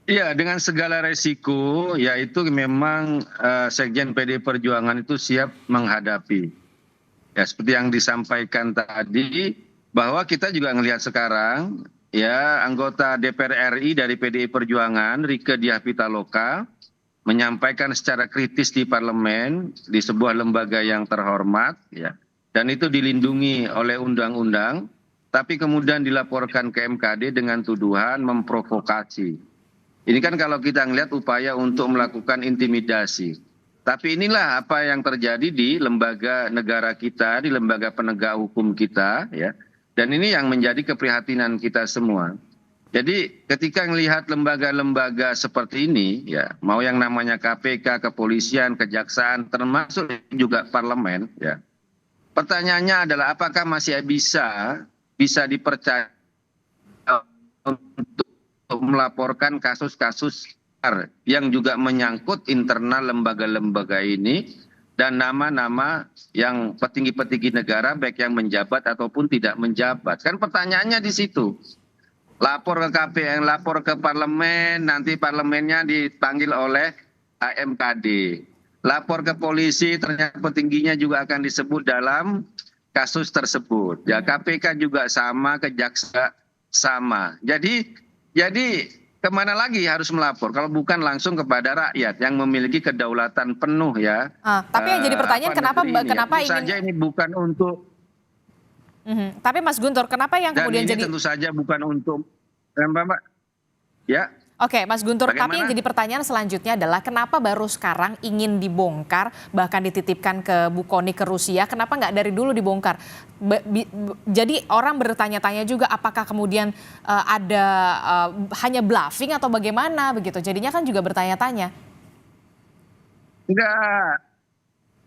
Iya, dengan segala resiko, yaitu memang Sekjen PD Perjuangan itu siap menghadapi. Ya, seperti yang disampaikan tadi, bahwa kita juga ngelihat sekarang, ya anggota DPR RI dari PDI Perjuangan, Rieke Diah Pitaloka, menyampaikan secara kritis di parlemen, di sebuah lembaga yang terhormat, ya, dan itu dilindungi oleh undang-undang, tapi kemudian dilaporkan ke MKD dengan tuduhan memprovokasi. Ini kan kalau kita melihat upaya untuk melakukan intimidasi. Tapi inilah apa yang terjadi di lembaga negara kita, di lembaga penegak hukum kita, ya. Dan ini yang menjadi keprihatinan kita semua. Jadi ketika melihat lembaga-lembaga seperti ini, ya, mau yang namanya KPK, kepolisian, kejaksaan, termasuk juga parlemen, ya. Pertanyaannya adalah apakah masih bisa dipercaya untuk melaporkan kasus-kasus yang juga menyangkut internal lembaga-lembaga ini dan nama-nama yang petinggi-petinggi negara baik yang menjabat ataupun tidak menjabat. Kan pertanyaannya di situ. Lapor ke KPN, lapor ke parlemen, nanti parlemennya dipanggil oleh MKD. Lapor ke polisi, ternyata petingginya juga akan disebut dalam kasus tersebut. Ya, KPK juga sama, kejaksaan sama. Jadi kemana lagi harus melapor kalau bukan langsung kepada rakyat yang memiliki kedaulatan penuh, ya, Tapi yang jadi pertanyaan kenapa negeri ini, ya. kenapa Tentu ingin. saja ini bukan untuk Tapi Mas Guntur, kenapa yang dan kemudian ini jadi. tentu saja bukan untuk Mbak. Ya, Oke, Mas Guntur, tapi yang bagaimana? jadi pertanyaan selanjutnya adalah kenapa baru sekarang ingin dibongkar, bahkan dititipkan ke Bu Kony ke Rusia, kenapa nggak dari dulu dibongkar? Jadi orang bertanya-tanya juga apakah kemudian ada hanya bluffing atau bagaimana begitu? Jadinya kan juga bertanya-tanya. Enggak.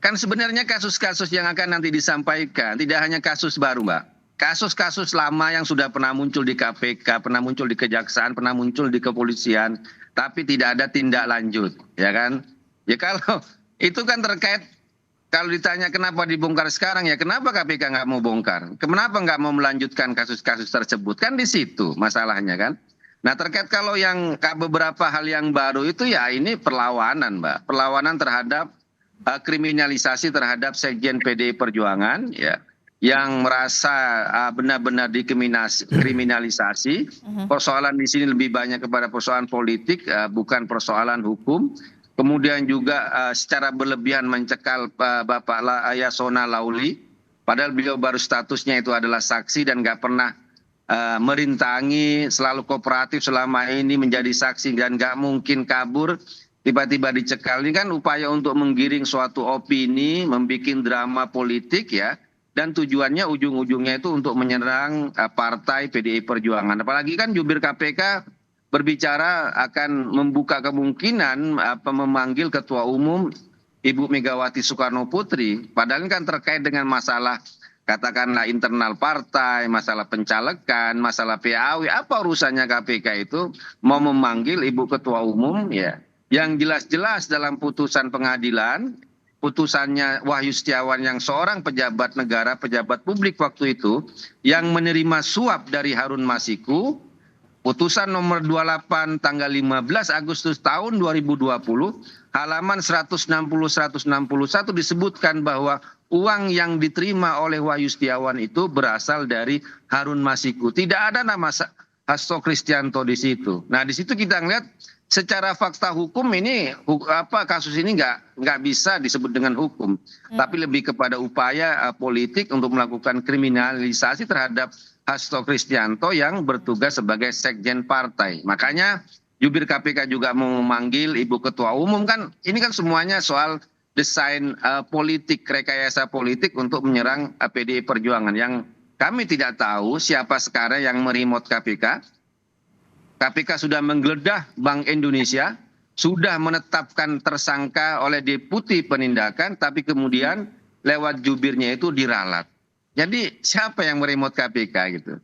Kan sebenarnya kasus-kasus yang akan nanti disampaikan tidak hanya kasus baru, Mbak. Kasus-kasus lama yang sudah pernah muncul di KPK, pernah muncul di Kejaksaan, pernah muncul di kepolisian, tapi tidak ada tindak lanjut, ya kan? Ya kalau itu kan terkait, kalau ditanya kenapa dibongkar sekarang, ya kenapa KPK nggak mau bongkar? Kenapa nggak mau melanjutkan kasus-kasus tersebut? Kan di situ masalahnya kan. Nah, terkait kalau yang beberapa hal yang baru itu ya ini perlawanan, Mbak. Perlawanan terhadap kriminalisasi terhadap Sekjen PDI Perjuangan, ya, yang merasa benar-benar dikriminalisasi. Persoalan di sini lebih banyak kepada persoalan politik, bukan persoalan hukum. Kemudian juga secara berlebihan mencekal Bapak Yasona Lauli, padahal beliau baru statusnya itu adalah saksi dan nggak pernah merintangi, selalu kooperatif selama ini menjadi saksi dan nggak mungkin kabur. Tiba-tiba dicekal, ini kan upaya untuk menggiring suatu opini, membuat drama politik, ya, dan tujuannya ujung-ujungnya itu untuk menyerang partai PDI Perjuangan. Apalagi kan jubir KPK berbicara akan membuka kemungkinan memanggil Ketua Umum Ibu Megawati Soekarno Putri, padahal ini kan terkait dengan masalah katakanlah internal partai, masalah pencalekan, masalah PAW, apa urusannya KPK itu mau memanggil Ibu Ketua Umum, ya, yang jelas-jelas dalam putusan pengadilan, putusannya Wahyu Setiawan yang seorang pejabat negara, pejabat publik waktu itu, yang menerima suap dari Harun Masiku, putusan nomor 28 tanggal 15 Agustus tahun 2020, halaman 160-161 disebutkan bahwa uang yang diterima oleh Wahyu Setiawan itu berasal dari Harun Masiku. Tidak ada nama Hasto Kristianto di situ. Nah, di situ kita ngeliat secara fakta hukum ini kasus ini nggak bisa disebut dengan hukum, tapi lebih kepada upaya politik untuk melakukan kriminalisasi terhadap Hasto Kristianto yang bertugas sebagai sekjen partai. Makanya jubir KPK juga mau memanggil Ibu Ketua Umum, kan ini kan semuanya soal desain politik, rekayasa politik untuk menyerang PDI Perjuangan yang kami tidak tahu siapa sekarang yang meremote KPK. KPK sudah menggeledah Bank Indonesia, sudah menetapkan tersangka oleh Deputi Penindakan, tapi kemudian lewat jubirnya itu diralat. Jadi siapa yang meremote KPK gitu?